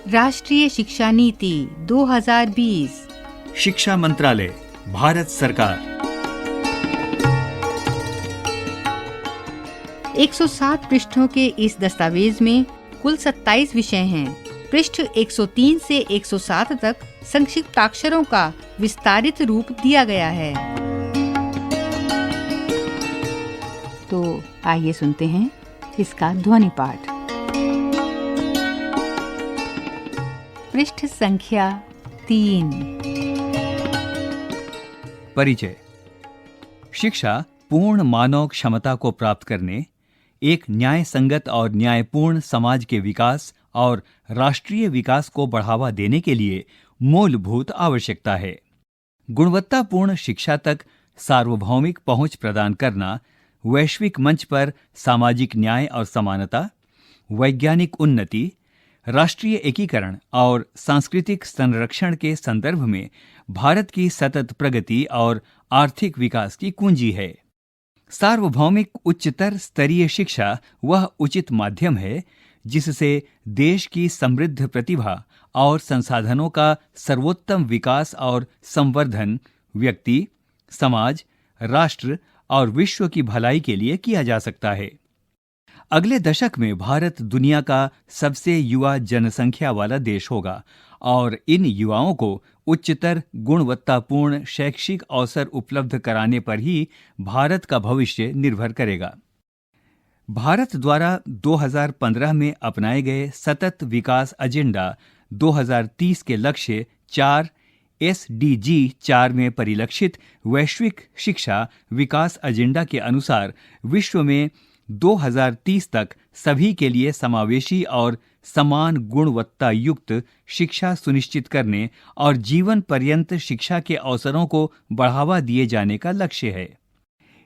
राष्ट्रीय शिक्षा नीति 2020, शिक्षा मंत्रालय, भारत सरकार। 107 पृष्ठों के इस दस्तावेज में कुल 27 विषय हैं। पृष्ठ 103 से 107 तक संक्षिप्ताक्षरों का विस्तारित रूप दिया गया है। तो आइए सुनते हैं इसका ध्वनि पाठ। पृष्ठ संख्या 3। परिचय। शिक्षा पूर्ण मानव क्षमता को प्राप्त करने, एक न्याय संगत और न्यायपूर्ण समाज के विकास और राष्ट्रीय विकास को बढ़ावा देने के लिए मूलभूत आवश्यकता है। गुणवत्तापूर्ण शिक्षा तक सार्वभौमिक पहुंच प्रदान करना वैश्विक मंच पर सामाजिक न्याय और समानता, वैज्ञानिक उन्नति, राष्ट्रीय एकीकरण और सांस्कृतिक संरक्षण के संदर्भ में भारत की सतत प्रगति और आर्थिक विकास की कुंजी है। सार्वभौमिक उच्चतर स्तरीय शिक्षा वह उचित माध्यम है जिससे देश की समृद्ध प्रतिभा और संसाधनों का सर्वोत्तम विकास और संवर्धन व्यक्ति, समाज, राष्ट्र और विश्व की भलाई के लिए किया जा सकता है। अगले दशक में भारत दुनिया का सबसे युवा जनसंख्या वाला देश होगा और इन युवाओं को उच्चतर गुणवत्तापूर्ण शैक्षिक अवसर उपलब्ध कराने पर ही भारत का भविष्य निर्भर करेगा। भारत द्वारा 2015 में अपनाए गए सतत विकास एजेंडा 2030 के लक्ष्य 4 SDG 4 में परिलक्षित वैश्विक शिक्षा विकास एजेंडा के अनुसार विश्व में 2030 तक सभी के लिए समावेशी और समान गुणवत्ता युक्त शिक्षा सुनिश्चित करने और जीवन पर्यंत शिक्षा के अवसरों को बढ़ावा दिए जाने का लक्ष्य है।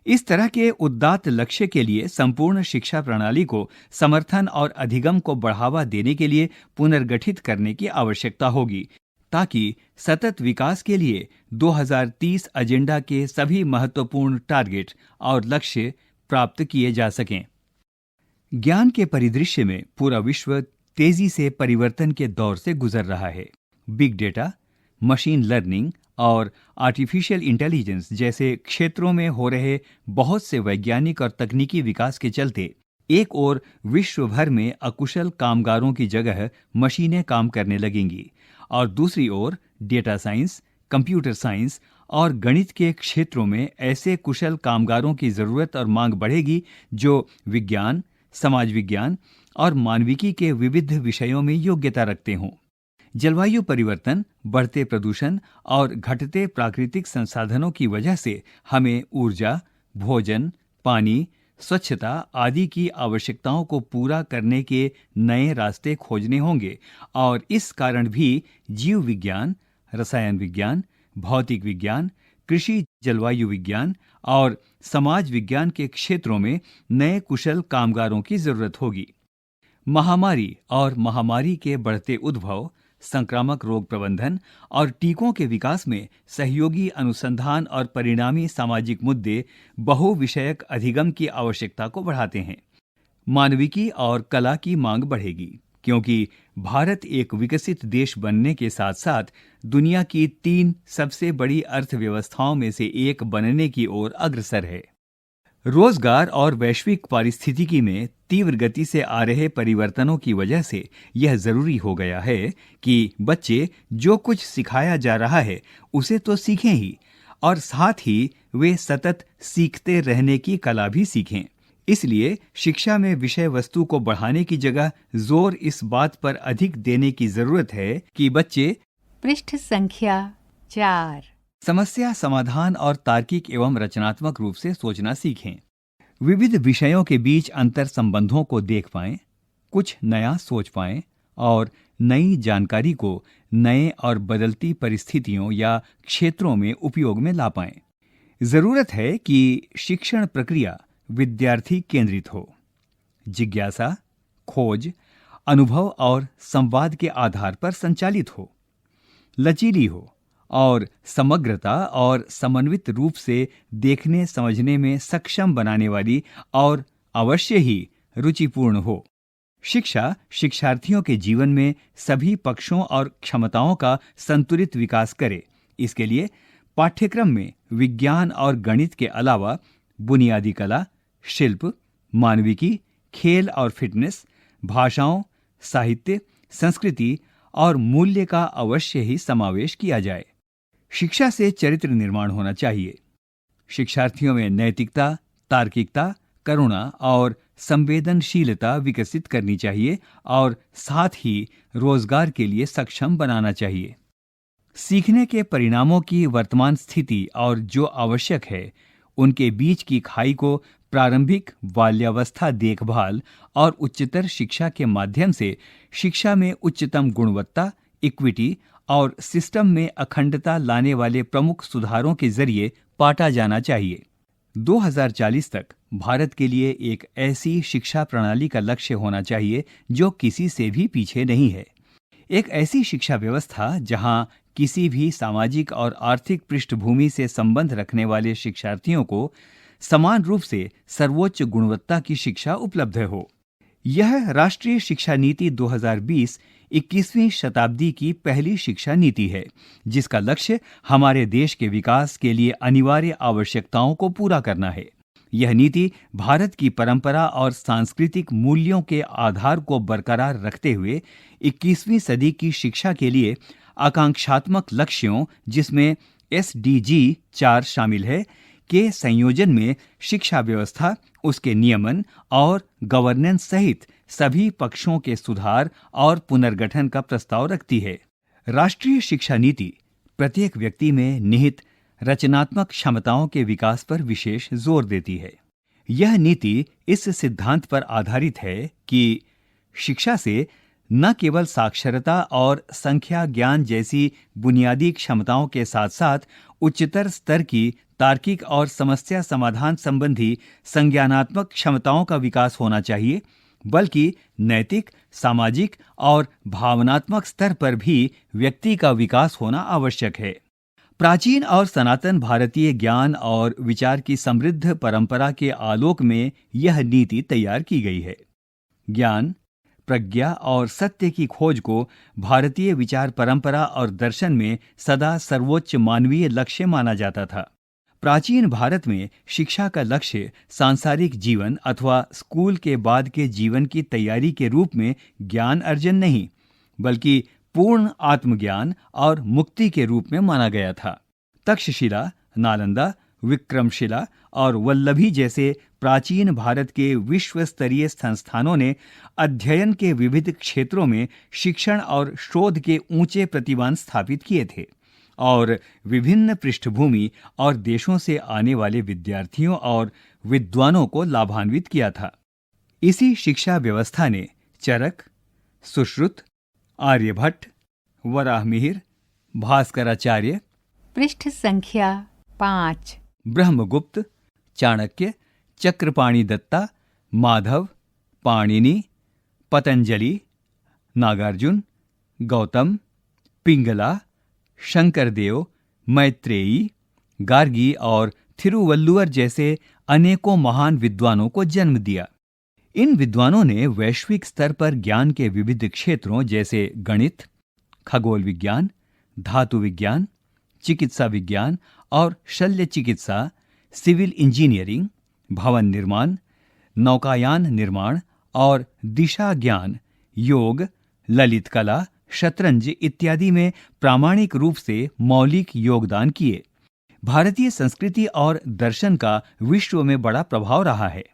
इस तरह के उदात्त लक्ष्य के लिए संपूर्ण शिक्षा प्रणाली को समर्थन और अधिगम को बढ़ावा देने के लिए पुनर्गठित करने की आवश्यकता होगी, ताकि सतत विकास के लिए 2030 एजेंडा के सभी महत्वपूर्ण टारगेट और लक्ष्य प्राप्त किए जा सकें। ज्ञान के परिदृश्य में पूरा विश्व तेजी से परिवर्तन के दौर से गुजर रहा है। बिग डेटा, मशीन लर्निंग और आर्टिफिशियल इंटेलिजेंस जैसे क्षेत्रों में हो रहे बहुत से वैज्ञानिक और तकनीकी विकास के चलते एक ओर विश्व भर में अकुशल कामगारों की जगह मशीनें काम करने लगेंगी और दूसरी ओर डेटा साइंस, कंप्यूटर साइंस और गणित के क्षेत्रों में ऐसे कुशल कामगारों की जरूरत और मांग बढ़ेगी जो विज्ञान, समाज विज्ञान और मानविकी के विविध विषयों में योग्यता रखते हों। जलवायु परिवर्तन, बढ़ते प्रदूषण और घटते प्राकृतिक संसाधनों की वजह से हमें ऊर्जा, भोजन, पानी, स्वच्छता आदि की आवश्यकताओं को पूरा करने के नए रास्ते खोजने होंगे और इस कारण भी जीव विज्ञान, रसायन विज्ञान, भौतिक विज्ञान, कृषि, जलवायु विज्ञान और समाज विज्ञान के क्षेत्रों में नए कुशल कामगारों की जरूरत होगी। महामारी और महामारी के बढ़ते उद्भव, संक्रामक रोग प्रबंधन और टीकों के विकास में सहयोगी अनुसंधान और परिणामी सामाजिक मुद्दे बहुविषयक अधिगम की आवश्यकता को बढ़ाते हैं। मानविकी और कला की मांग बढ़ेगी क्योंकि भारत एक विकसित देश बनने के साथ साथ दुनिया की 3 सबसे बड़ी अर्थव्यवस्थाओं में से एक बनने की ओर अग्रसर है। रोजगार और वैश्विक पारिस्थितिकी में तीव्र गति से आ रहे परिवर्तनों की वजह से यह जरूरी हो गया है कि बच्चे जो कुछ सिखाया जा रहा है उसे तो सीखें ही और साथ ही वे सतत सीखते रहने की कला भी सीखें। इसलिए शिक्षा में विषय वस्तु को बढ़ाने की जगह जोर इस बात पर अधिक देने की जरूरत है कि बच्चे पृष्ठ संख्या 4 समस्या समाधान और तार्किक एवं रचनात्मक रूप से सोचना सीखें। विविध विषयों के बीच अंतर संबंधों को देख पाएं, कुछ नया सोच पाएं और नई जानकारी को नए और बदलती परिस्थितियों या क्षेत्रों में उपयोग में ला पाएं। जरूरत है कि शिक्षण प्रक्रिया विद्यार्थी केंद्रित हो, जिज्ञासा, खोज, अनुभव और संवाद के आधार पर संचालित हो, लचीली हो और समग्रता और समन्वित रूप से देखने समझने में सक्षम बनाने वाली और अवश्य ही रुचिपूर्ण हो। शिक्षा शिक्षार्थियों के जीवन में सभी पक्षों और क्षमताओं का संतुलित विकास करे। इसके लिए पाठ्यक्रम में विज्ञान और गणित के अलावा बुनियादी कला, शिल्प, मानविकी, खेल और फिटनेस, भाषाओं, साहित्य, संस्कृति और मूल्य का अवश्य ही समावेश किया जाए। शिक्षा से चरित्र निर्माण होना चाहिए। शिक्षार्थियों में नैतिकता, तार्किकता, करुणा और संवेदनशीलता विकसित करनी चाहिए और साथ ही रोजगार के लिए सक्षम बनाना चाहिए। सीखने के परिणामों की वर्तमान स्थिति और जो आवश्यक है, उनके बीच की खाई को प्रारंभिक बाल्यावस्था देखभाल और उच्चतर शिक्षा के माध्यम से शिक्षा में उच्चतम गुणवत्ता, इक्विटी और सिस्टम में अखंडता लाने वाले प्रमुख सुधारों के जरिए पाटा जाना चाहिए। 2040 तक भारत के लिए एक ऐसी शिक्षा प्रणाली का लक्ष्य होना चाहिए जो किसी से भी पीछे नहीं है। एक ऐसी शिक्षा व्यवस्था जहां किसी भी सामाजिक और आर्थिक पृष्ठभूमि से संबंध रखने वाले शिक्षार्थियों को समान रूप से सर्वोच्च गुणवत्ता की शिक्षा उपलब्ध हो। यह राष्ट्रीय शिक्षा नीति 2020 21वीं शताब्दी की पहली शिक्षा नीति है, जिसका लक्ष्य हमारे देश के विकास के लिए अनिवार्य आवश्यकताओं को पूरा करना है। यह नीति भारत की परंपरा और सांस्कृतिक मूल्यों के आधार को बरकरार रखते हुए 21वीं सदी की शिक्षा के लिए आकांक्षात्मक लक्ष्यों, जिसमें SDG 4 शामिल है, के संयोजन में शिक्षा व्यवस्था, उसके नियमन और गवर्नेंस सहित सभी पक्षों के सुधार और पुनर्गठन का प्रस्ताव रखती है। राष्ट्रीय शिक्षा नीति प्रत्येक व्यक्ति में निहित रचनात्मक क्षमताओं के विकास पर विशेष जोर देती है। यह नीति इस सिद्धांत पर आधारित है कि शिक्षा से न केवल साक्षरता और संख्या ज्ञान जैसी बुनियादी क्षमताओं के साथ साथ उच्चतर स्तर की तार्किक और समस्या समाधान संबंधी संज्ञानात्मक क्षमताओं का विकास होना चाहिए, बल्कि नैतिक, सामाजिक और भावनात्मक स्तर पर भी व्यक्ति का विकास होना आवश्यक है। प्राचीन और सनातन भारतीय ज्ञान और विचार की समृद्ध परंपरा के आलोक में यह नीति तैयार की गई है। ज्ञान, प्रज्ञा और सत्य की खोज को भारतीय विचार परंपरा और दर्शन में सदा सर्वोच्च मानवीय लक्ष्य माना जाता था। प्राचीन भारत में शिक्षा का लक्ष्य सांसारिक जीवन अथवा स्कूल के बाद के जीवन की तैयारी के रूप में ज्ञान अर्जन नहीं, बल्कि पूर्ण आत्मज्ञान और मुक्ति के रूप में माना गया था। तक्षशिला, नालंदा, विक्रमशिला और वल्लभी जैसे प्राचीन भारत के विश्व स्तरीय संस्थानों ने अध्ययन के विविध क्षेत्रों में शिक्षण और शोध के ऊंचे प्रतिमान स्थापित किए थे और विभिन्न पृष्ठभूमि और देशों से आने वाले विद्यार्थियों और विद्वानों को लाभान्वित किया था। इसी शिक्षा व्यवस्था ने चरक, सुश्रुत, आर्यभट्ट, वराहमिहिर, भास्कराचार्य, पृष्ठ संख्या 5, ब्रह्मगुप्त, चाणक्य, चक्रपाणि दत्ता, माधव, पाणिनि, पतंजलि, नागार्जुन, गौतम, पिंगला, शंकरदेव, मैत्रेयी, गार्गी और थिरुवल्लुवर जैसे अनेकों महान विद्वानों को जन्म दिया। इन विद्वानों ने वैश्विक स्तर पर ज्ञान के विविध क्षेत्रों जैसे गणित, खगोल विज्ञान, धातु विज्ञान, चिकित्सा विज्ञान और शल्य चिकित्सा, सिविल इंजीनियरिंग, भवन निर्माण, नौकायान निर्माण और दिशा ज्ञान, योग, ललित कला, शतरंज इत्यादि में प्रामाणिक रूप से मौलिक योगदान किए। भारतीय संस्कृति और दर्शन का विश्व में बड़ा प्रभाव रहा है।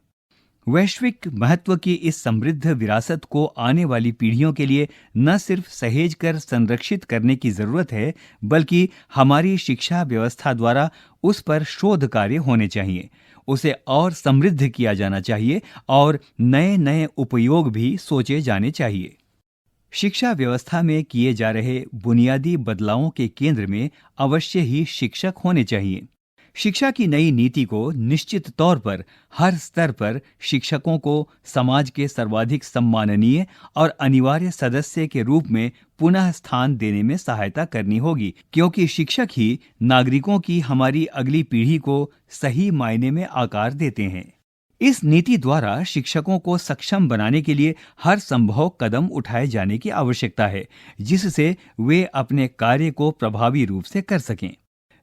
वैश्विक महत्व की इस समृद्ध विरासत को आने वाली पीढ़ियों के लिए न सिर्फ सहेज कर संरक्षित करने की जरूरत है, बल्कि हमारी शिक्षा व्यवस्था द्वारा उस पर शोध कार्य होने चाहिए, उसे और समृद्ध किया जाना चाहिए और नए नए उपयोग भी सोचे जाने चाहिए। शिक्षा व्यवस्था में किए जा रहे बुनियादी बदलावों के केंद्र में अवश्य ही शिक्षक होने चाहिए। शिक्षा की नई नीति को निश्चित तौर पर हर स्तर पर शिक्षकों को समाज के सर्वाधिक सम्माननीय और अनिवार्य सदस्य के रूप में पुनः स्थान देने में सहायता करनी होगी, क्योंकि शिक्षक ही नागरिकों की हमारी अगली पीढ़ी को सही मायने में आकार देते हैं। इस नीति द्वारा शिक्षकों को सक्षम बनाने के लिए हर संभव कदम उठाए जाने की आवश्यकता है, जिससे वे अपने कार्य को प्रभावी रूप से कर सकें।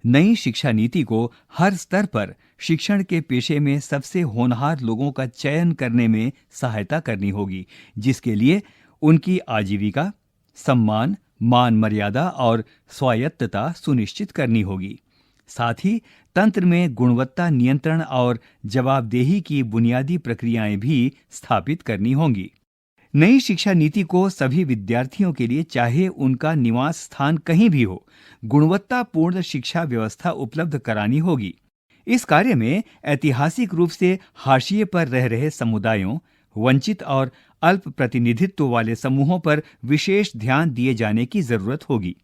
नई शिक्षा नीति को हर स्तर पर शिक्षण के पेशे में सबसे होनहार लोगों का चयन करने में सहायता करनी होगी, जिसके लिए उनकी आजीविका, सम्मान, मान मर्यादा और स्वायत्तता सुनिश्चित करनी होगी। साथ ही तंत्र में गुणवत्ता नियंत्रण और जवाबदेही की बुनियादी प्रक्रियाएं भी स्थापित करनी होंगी। नई शिक्षा नीति को सभी विद्यार्थियों के लिए, चाहे उनका निवास स्थान कहीं भी हो, गुणवत्तापूर्ण शिक्षा व्यवस्था उपलब्ध करानी होगी। इस कार्य में ऐतिहासिक रूप से हाशिए पर रह रहे समुदायों, वंचित और अल्प प्रतिनिधित्व वाले समूहों पर विशेष ध्यान दिए जाने की जरूरत होगी।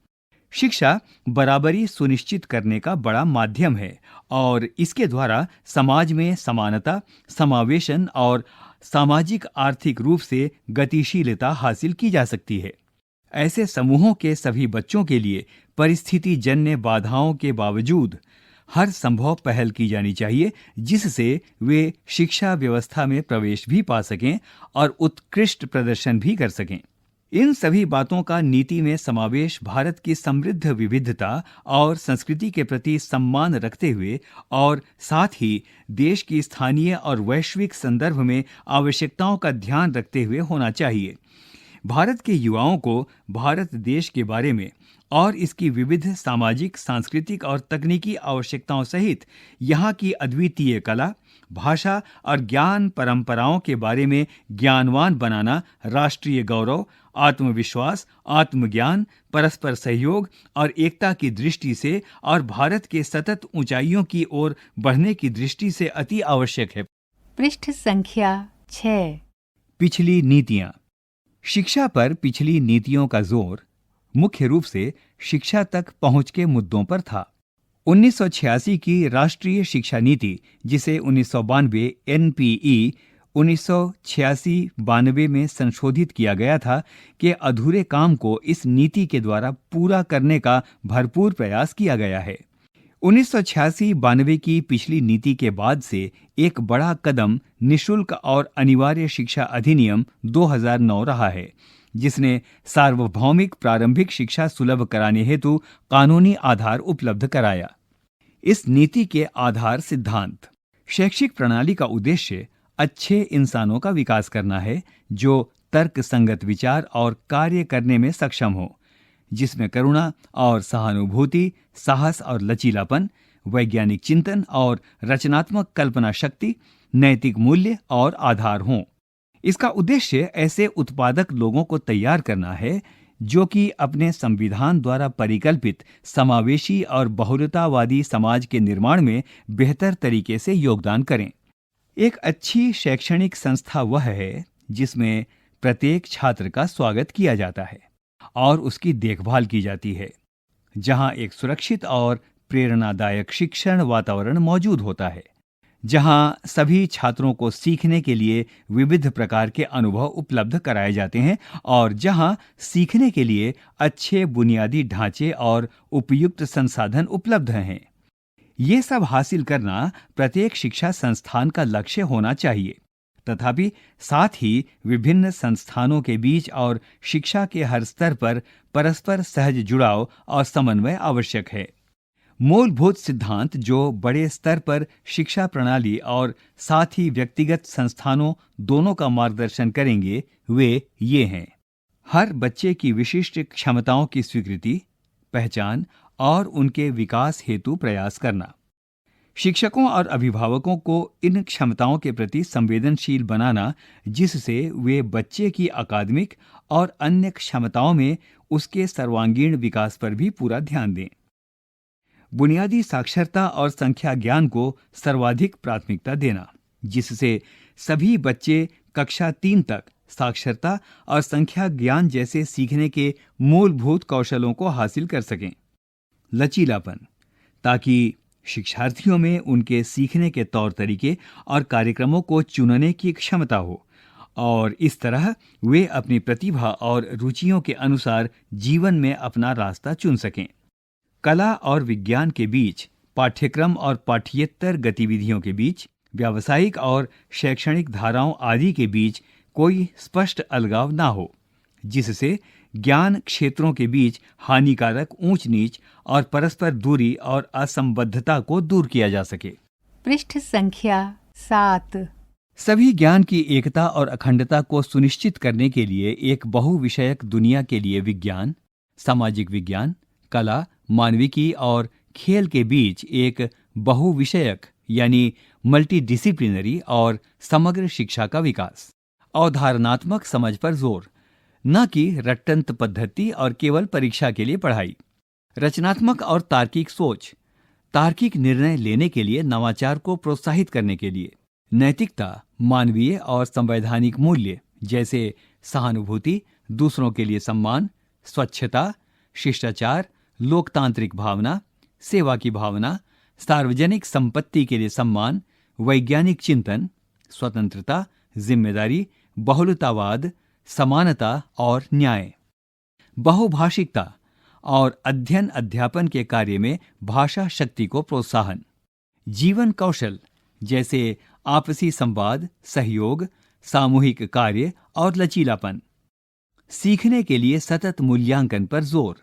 शिक्षा बराबरी सुनिश्चित करने का बड़ा माध्यम है और इसके द्वारा समाज में समानता, समावेशन और सामाजिक आर्थिक रूप से गतिशीलता हासिल की जा सकती है। ऐसे समूहों के सभी बच्चों के लिए परिस्थिति जन्य बाधाओं के बावजूद हर संभव पहल की जानी चाहिए, जिससे वे शिक्षा व्यवस्था में प्रवेश भी पा सकें और उत्कृष्ट प्रदर्शन भी कर सकें। इन सभी बातों का नीति में समावेश भारत की समृद्ध विविधता और संस्कृति के प्रति सम्मान रखते हुए और साथ ही देश की स्थानीय और वैश्विक संदर्भ में आवश्यकताओं का ध्यान रखते हुए होना चाहिए। भारत के युवाओं को भारत देश के बारे में और इसकी विविध सामाजिक, सांस्कृतिक और तकनीकी आवश्यकताओं सहित यहाँ की अद्वितीय कला, भाषा और ज्ञान परंपराओं के बारे में ज्ञानवान बनाना राष्ट्रीय गौरव, आत्मविश्वास, आत्मज्ञान, परस्पर सहयोग और एकता की दृष्टि से और भारत के सतत ऊंचाइयों की ओर बढ़ने की दृष्टि से अति आवश्यक है। पृष्ठ संख्या 6। पिछली नीतियां। शिक्षा पर पिछली नीतियों का जोर मुख्य रूप से शिक्षा तक पहुंच के मुद्दों पर था। 1986 की राष्ट्रीय शिक्षा नीति, जिसे 1992 एनपीई 1986-92 में संशोधित किया गया था, के अधूरे काम को इस नीति के द्वारा पूरा करने का भरपूर प्रयास किया गया है। 1986-92 की पिछली नीति के बाद से एक बड़ा कदम निशुल्क और अनिवार्य शिक्षा अधिनियम 2009 रहा है, जिसने सार्वभौमिक प्रारंभिक शिक्षा सुलभ कराने हेतु कानूनी आधार उपलब्ध कराया। इस नीति के आधार सिद्धांत: शैक्षिक प्रणाली का उद्देश्य अच्छे इंसानों का विकास करना है, जो तर्क संगत विचार और कार्य करने में सक्षम हो, जिसमें करुणा और सहानुभूति, साहस और लचीलापन, वैज्ञानिक चिंतन और रचनात्मक कल्पना शक्ति, नैतिक मूल्य और आधार हों। इसका उद्देश्य ऐसे उत्पादक लोगों को तैयार करना है जो कि अपने संविधान द्वारा परिकल्पित समावेशी और बहुलतावादी समाज के निर्माण में बेहतर तरीके से योगदान करें। एक अच्छी शैक्षणिक संस्था वह है जिसमें प्रत्येक छात्र का स्वागत किया जाता है और उसकी देखभाल की जाती है, जहां एक सुरक्षित और प्रेरणादायक शिक्षण वातावरण मौजूद होता है, जहां सभी छात्रों को सीखने के लिए विविध प्रकार के अनुभव उपलब्ध कराए जाते हैं और जहां सीखने के लिए अच्छे बुनियादी ढांचे और उपयुक्त संसाधन उपलब्ध हैं। ये सब हासिल करना प्रत्येक शिक्षा संस्थान का लक्ष्य होना चाहिए। तथापि साथ ही विभिन्न संस्थानों के बीच और शिक्षा के हर स्तर पर परस्पर सहज जुड़ाव और समन्वय आवश्यक है। मूलभूत सिद्धांत जो बड़े स्तर पर शिक्षा प्रणाली और साथ ही व्यक्तिगत संस्थानों दोनों का मार्गदर्शन करेंगे, वे ये हैं: हर बच्चे की विशिष्ट क्षमताओं की स्वीकृति, पहचान और उनके विकास हेतु प्रयास करना। शिक्षकों और अभिभावकों को इन क्षमताओं के प्रति संवेदनशील बनाना, जिससे वे बच्चे की अकादमिक और अन्य क्षमताओं में उसके सर्वांगीण विकास पर भी पूरा ध्यान दें। बुनियादी साक्षरता और संख्या ज्ञान को सर्वाधिक प्राथमिकता देना, जिससे सभी बच्चे कक्षा 3 तक साक्षरता और संख्या ज्ञान जैसे सीखने के मूलभूत कौशलों को हासिल कर सकें। लचीलापन, ताकि शिक्षार्थियों में उनके सीखने के तौर तरीके और कार्यक्रमों को चुनने की क्षमता हो और इस तरह वे अपनी प्रतिभा और रुचियों के अनुसार जीवन में अपना रास्ता चुन सकें। कला और विज्ञान के बीच, पाठ्यक्रम और पाठ्येतर गतिविधियों के बीच व्यावसायिक और शैक्षणिक धाराओं आदि के बीच कोई स्पष्ट अलगाव ना हो, जिससे ज्ञान क्षेत्रों के बीच हानिकारक ऊंच नीच और परस्पर दूरी और असंबद्धता को दूर किया जा सके। पृष्ठ संख्या 7। सभी ज्ञान की एकता और अखंडता को सुनिश्चित करने के लिए एक बहुविषयक दुनिया के लिए विज्ञान, सामाजिक विज्ञान, कला, मानविकी और खेल के बीच एक बहुविषयक यानी मल्टीडिसिप्लिनरी और समग्र शिक्षा का विकास, अवधारणात्मक समझ पर जोर, न कि रट्टंत पद्धति और केवल परीक्षा के लिए पढ़ाई, रचनात्मक और तार्किक सोच, तार्किक निर्णय लेने के लिए नवाचार को प्रोत्साहित करने के लिए, नैतिकता, मानवीय और संवैधानिक मूल्य जैसे सहानुभूति, दूसरों के लिए सम्मान, स्वच्छता, शिष्टाचार, लोकतांत्रिक भावना, सेवा की भावना, सार्वजनिक संपत्ति के लिए सम्मान, वैज्ञानिक चिंतन, स्वतंत्रता, जिम्मेदारी, बहुलतावाद, समानता और न्याय, बहुभाषिकता और अध्ययन अध्यापन के कार्य में भाषा शक्ति को प्रोत्साहन, जीवन कौशल जैसे आपसी संवाद, सहयोग, सामूहिक कार्य और लचीलापन, सीखने के लिए सतत मूल्यांकन पर जोर,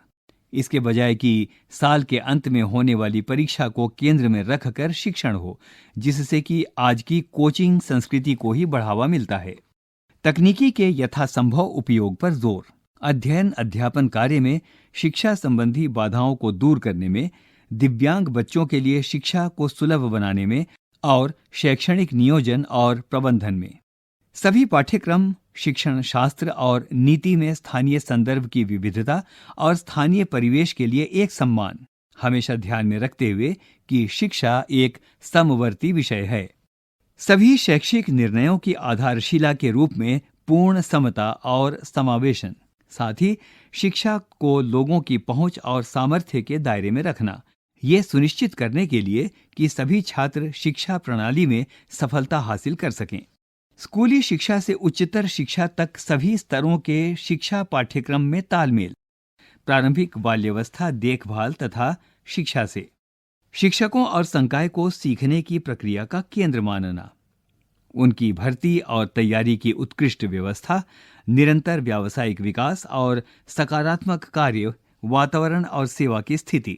इसके बजाय कि साल के अंत में होने वाली परीक्षा को केंद्र में रखकर शिक्षण हो, जिससे कि आज की कोचिंग संस्कृति को ही बढ़ावा मिलता है। तकनीकी के यथासंभव उपयोग पर जोर, अध्ययन अध्यापन कार्य में शिक्षा संबंधी बाधाओं को दूर करने में, दिव्यांग बच्चों के लिए शिक्षा को सुलभ बनाने में और शैक्षणिक नियोजन और प्रबंधन में। सभी पाठ्यक्रम, शिक्षण शास्त्र और नीति में स्थानीय संदर्भ की विविधता और स्थानीय परिवेश के लिए एक सम्मान, हमेशा ध्यान में रखते हुए कि शिक्षा एक समवर्ती विषय है। सभी शैक्षिक निर्णयों की आधारशिला के रूप में पूर्ण समता और समावेशन, साथ ही शिक्षा को लोगों की पहुंच और सामर्थ्य के दायरे में रखना, ये सुनिश्चित करने के लिए कि सभी छात्र शिक्षा प्रणाली में सफलता हासिल कर सकें। स्कूली शिक्षा से उच्चतर शिक्षा तक सभी स्तरों के शिक्षा पाठ्यक्रम में तालमेल, प्रारंभिक बाल्यावस्था देखभाल तथा शिक्षा से शिक्षकों और संकाय को सीखने की प्रक्रिया का केंद्र मानना, उनकी भर्ती और तैयारी की उत्कृष्ट व्यवस्था, निरंतर व्यावसायिक विकास और सकारात्मक कार्य वातावरण और सेवा की स्थिति,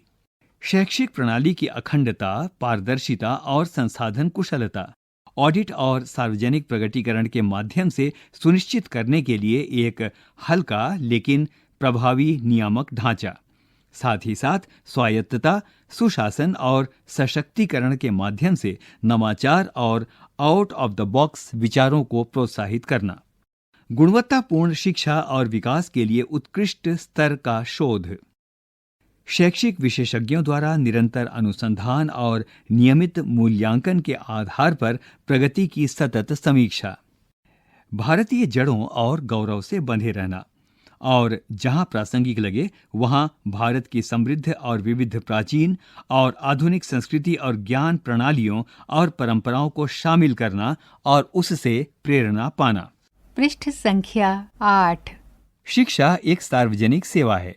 शैक्षिक प्रणाली की अखंडता, पारदर्शिता और संसाधन कुशलता, ऑडिट और सार्वजनिक प्रकटीकरण के माध्यम से सुनिश्चित करने के लिए एक हल्का लेकिन प्रभावी नियामक ढांचा, साथ ही साथ स्वायत्तता, सुशासन और सशक्तिकरण के माध्यम से नवाचार और आउट ऑफ द बॉक्स विचारों को प्रोत्साहित करना, गुणवत्तापूर्ण शिक्षा और विकास के लिए उत्कृष्ट स्तर का शोध, शैक्षिक विशेषज्ञों द्वारा निरंतर अनुसंधान और नियमित मूल्यांकन के आधार पर प्रगति की सतत समीक्षा, भारतीय जड़ों और गौरव से बंधे रहना और जहां प्रासंगिक लगे वहां भारत की समृद्ध और विविध प्राचीन और आधुनिक संस्कृति और ज्ञान प्रणालियों और परंपराओं को शामिल करना और उससे प्रेरणा पाना। पृष्ठ संख्या 8। शिक्षा एक सार्वजनिक सेवा है।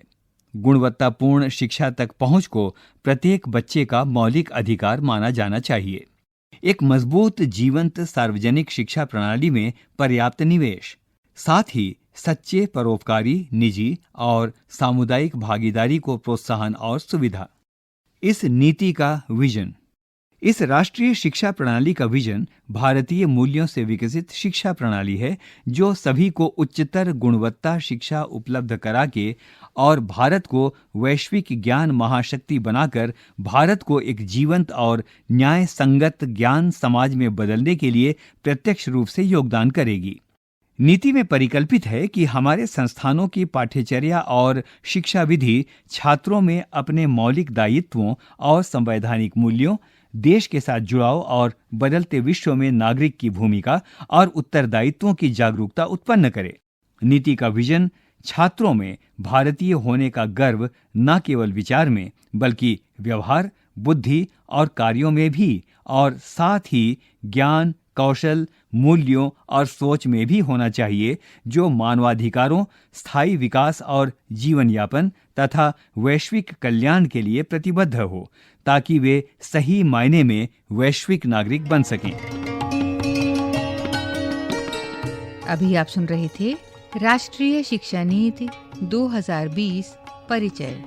गुणवत्तापूर्ण शिक्षा तक पहुंच को प्रत्येक बच्चे का मौलिक अधिकार माना जाना चाहिए। एक मजबूत जीवंत सार्वजनिक शिक्षा प्रणाली में पर्याप्त निवेश, साथ ही सच्चे परोपकारी, निजी और सामुदायिक भागीदारी को प्रोत्साहन और सुविधा। इस नीति का विजन, इस राष्ट्रीय शिक्षा प्रणाली का विजन भारतीय मूल्यों से विकसित शिक्षा प्रणाली है, जो सभी को उच्चतर गुणवत्ता शिक्षा उपलब्ध करा के और भारत को वैश्विक ज्ञान महाशक्ति बनाकर भारत को एक जीवंत और न्याय संगत ज्ञान समाज में बदलने के लिए प्रत्यक्ष रूप से योगदान करेगी। नीति में परिकल्पित है कि हमारे संस्थानों की पाठ्यचर्या और शिक्षा विधि छात्रों में अपने मौलिक दायित्वों और संवैधानिक मूल्यों, देश के साथ जुड़ाव और बदलते विश्व में नागरिक की भूमिका और उत्तरदायित्वों की जागरूकता उत्पन्न करे। नीति का विजन छात्रों में भारतीय होने का गर्व न केवल विचार में बल्कि व्यवहार, बुद्धि और कार्यों में भी, और साथ ही ज्ञान, कौशल, मूल्यों और सोच में भी होना चाहिए, जो मानवाधिकारों, स्थायी विकास और जीवन यापन तथा वैश्विक कल्याण के लिए प्रतिबद्ध हो, ताकि वे सही मायने में वैश्विक नागरिक बन सकें। अभी आप सुन रहे थे राष्ट्रीय शिक्षा नीति 2020 परिचय।